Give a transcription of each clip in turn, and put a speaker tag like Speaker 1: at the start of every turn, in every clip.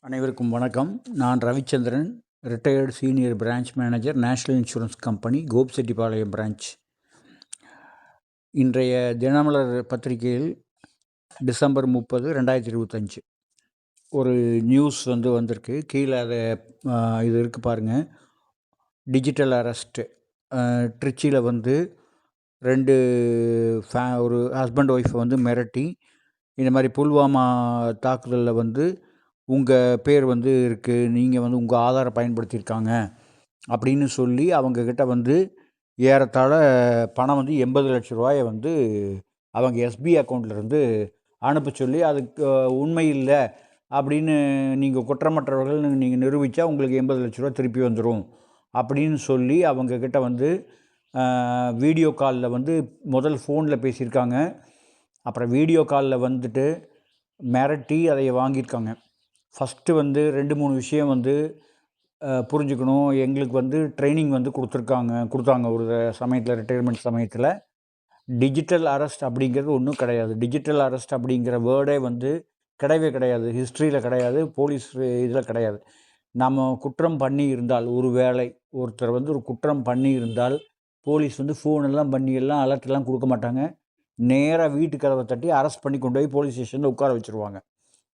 Speaker 1: அனைவருக்கும் வணக்கம். நான் Ravichandran, retired senior branch manager, national insurance company, Gobichettipalayam branch. இன்றைய தினமலர் பத்திரிகையில் டிசம்பர் 30, 2025 ஒரு நியூஸ் வந்திருக்கு. கீழே அதை இது இருக்குது பாருங்கள். டிஜிட்டல் அரெஸ்ட்டு ட்ரிச்சியில் ஒரு ஹஸ்பண்ட் ஒய்ஃபை மிரட்டி, இந்த மாதிரி புல்வாமா தாக்குதலில் உங்கள் பேர் இருக்குது, நீங்கள் உங்கள் ஆதாரை பயன்படுத்தியிருக்காங்க அப்படின்னு சொல்லி அவங்கக்கிட்ட ஏறத்தாழ பணம் 80 லட்ச ரூபாயை அவங்க எஸ்பி அக்கௌண்ட்லேருந்து அனுப்ப சொல்லி, அதுக்கு உண்மை இல்லை அப்படின்னு நீங்கள் குற்றமற்றவர்கள் நீங்கள் நிரூபித்தா உங்களுக்கு 80 லட்ச ரூபா திருப்பி வந்துடும் அப்படின்னு சொல்லி அவங்கக்கிட்ட வீடியோ காலில் முதல் ஃபோனில் பேசியிருக்காங்க. அப்புறம் வீடியோ காலில் மிரட்டி அதை வாங்கியிருக்காங்க. ஃபஸ்ட்டு 2-3 விஷயம் புரிஞ்சுக்கணும். எங்களுக்கு ட்ரைனிங் கொடுத்தாங்க ஒரு சமயத்தில், ரிட்டையர்மெண்ட் சமயத்தில். டிஜிட்டல் அரெஸ்ட் அப்படிங்கிறது ஒன்றும் கிடையாது. டிஜிட்டல் அரெஸ்ட் அப்படிங்கிற வேர்டே கிடையவே கிடையாது. ஹிஸ்ட்ரியில் கிடையாது, போலீஸ் இதில் கிடையாது. நம்ம குற்றம் பண்ணி இருந்தால், ஒரு வேளை ஒருத்தர் ஒரு குற்றம் பண்ணி இருந்தால், போலீஸ் ஃபோனெல்லாம் எல்லாம் அலர்ட்லாம் கொடுக்க மாட்டாங்க. நேராக வீட்டு கதவை தட்டி அரெஸ்ட் பண்ணி கொண்டு போய் போலீஸ் ஸ்டேஷனில் உட்கார வச்சுருவாங்க.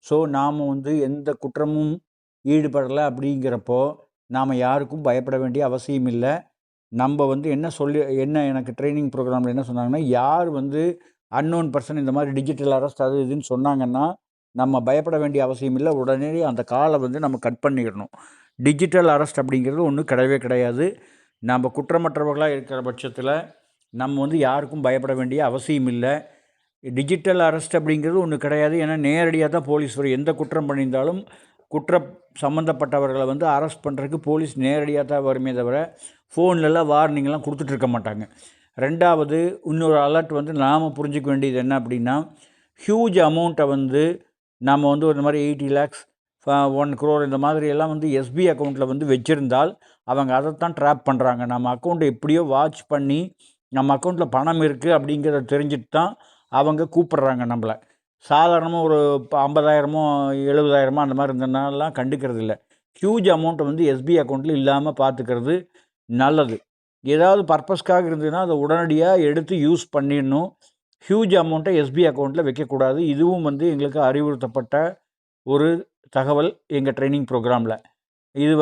Speaker 1: ஸோ நாம் எந்த குற்றமும் ஈடுபடலை அப்படிங்கிறப்போ நாம் யாருக்கும் பயப்பட வேண்டிய அவசியம் இல்லை. நம்ம என்ன எனக்கு ட்ரைனிங் ப்ரோக்ராமில் என்ன சொன்னாங்கன்னா, யார் அன்னோன் பர்சன் இந்த மாதிரி டிஜிட்டல் அரெஸ்ட் அது இதுன்னு சொன்னாங்கன்னா நம்ம பயப்பட வேண்டிய அவசியம் இல்லை. உடனே அந்த காலை நம்ம கட் பண்ணிடணும். டிஜிட்டல் அரெஸ்ட் அப்படிங்கிறது ஒன்றும் கிடையவே கிடையாது. நம்ம குற்றமற்றவர்களாக இருக்கிற பட்சத்தில் நம்ம யாருக்கும் பயப்பட வேண்டிய அவசியம் இல்லை. டிஜிட்டல் அரெஸ்ட் அப்படிங்கிறது ஒன்று கிடையாது. ஏன்னா நேரடியாக தான் போலீஸ் எந்த குற்றம் பண்ணியிருந்தாலும் சம்மந்தப்பட்டவர்களை அரெஸ்ட் பண்ணுறதுக்கு போலீஸ் நேரடியாக தான் வருமே தவிர ஃபோன்லலாம் வார்னிங்லாம் கொடுத்துட்ருக்க மாட்டாங்க. ரெண்டாவது, இன்னொரு அலர்ட் நாம் புரிஞ்சிக்க வேண்டியது என்ன அப்படின்னா, ஹியூஜ் அமௌண்ட்டை நாம் ஒரு மாதிரி 80 lakhs 1 crore இந்த மாதிரி எல்லாம் எஸ்பி அக்கௌண்ட்டில் வச்சுருந்தால் அவங்க அதைத்தான் ட்ராப் பண்ணுறாங்க. நம்ம அக்கௌண்ட்டை எப்படியோ வாட்ச் பண்ணி நம்ம அக்கௌண்ட்டில் பணம் இருக்குது அப்படிங்கிறத தெரிஞ்சுட்டு தான் அவங்க கூப்பிட்றாங்க நம்மளை. சாதாரணமாக ஒரு 50,000 70,000 அந்த மாதிரி இருந்ததுனாலாம் கண்டுக்கிறது இல்லை. ஹியூஜ் அமௌண்ட்டை எஸ்பி அக்கௌண்ட்டில் இல்லாமல் பார்த்துக்கிறது நல்லது. ஏதாவது பர்பஸ்க்காக இருந்ததுன்னா அதை உடனடியாக எடுத்து யூஸ் பண்ணிடணும். ஹியூஜ் அமௌண்ட்டை எஸ்பி அக்கௌண்ட்டில் வைக்கக்கூடாது. இதுவும் எங்களுக்கு அறிவுறுத்தப்பட்ட ஒரு தகவல் எங்கள் ட்ரைனிங் ப்ரோக்ராமில். இது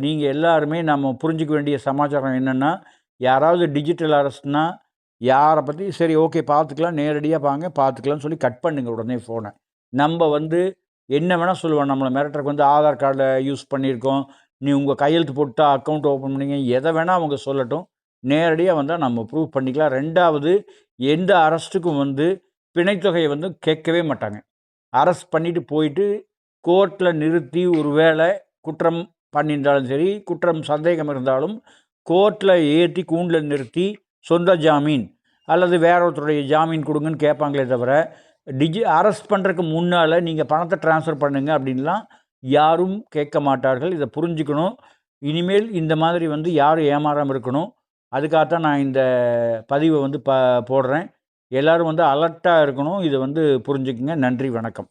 Speaker 1: நீங்கள் எல்லாருமே நம்ம புரிஞ்சிக்க வேண்டிய சமாச்சாரம் என்னென்னா, யாராவது டிஜிட்டல் அரெஸ்ட்னால் யாரை பற்றி சரி ஓகே பார்த்துக்கலாம், நேரடியாக பார்த்துக்கலாம்னு சொல்லி கட் பண்ணுங்க உடனே ஃபோனை. நம்ம என்ன வேணால் சொல்லுவோம். நம்மளை மிரட்டுறதுக்கு ஆதார் கார்டை யூஸ் பண்ணியிருக்கோம், நீ உங்கள் கையெழுத்து போட்டு அக்கௌண்ட் ஓப்பன் பண்ணிங்க, எதை வேணால் அவங்க சொல்லட்டும். நேரடியாக வந்தால் நம்ம ப்ரூவ் பண்ணிக்கலாம். ரெண்டாவது, எந்த அரெஸ்ட்டுக்கும் பிணைத்தொகையை கேட்கவே மாட்டாங்க. அரெஸ்ட் பண்ணிவிட்டு போயிட்டு கோர்ட்டில் நிறுத்தி, ஒரு வேளை குற்றம் பண்ணியிருந்தாலும் சரி, குற்றம் சந்தேகம் இருந்தாலும் கோர்ட்டில் ஏற்றி கூண்டில் நிறுத்தி சொந்த ஜாமீன் அல்லது வேற ஒருத்தருடைய ஜாமீன் கொடுங்கன்னு கேட்பாங்களே தவிர, அரெஸ்ட் பண்ணுறதுக்கு முன்னால் நீங்கள் பணத்தை ட்ரான்ஸ்ஃபர் பண்ணுங்க அப்படின்லாம் யாரும் கேட்க மாட்டார்கள். இதை புரிஞ்சுக்கணும். இனிமேல் இந்த மாதிரி யாரும் ஏமாறாமல் இருக்கணும். அதுக்காகத்தான் நான் இந்த பதிவை போடுறேன். எல்லோரும் அலர்ட்டாக இருக்கணும். இதை புரிஞ்சுக்குங்க. நன்றி, வணக்கம்.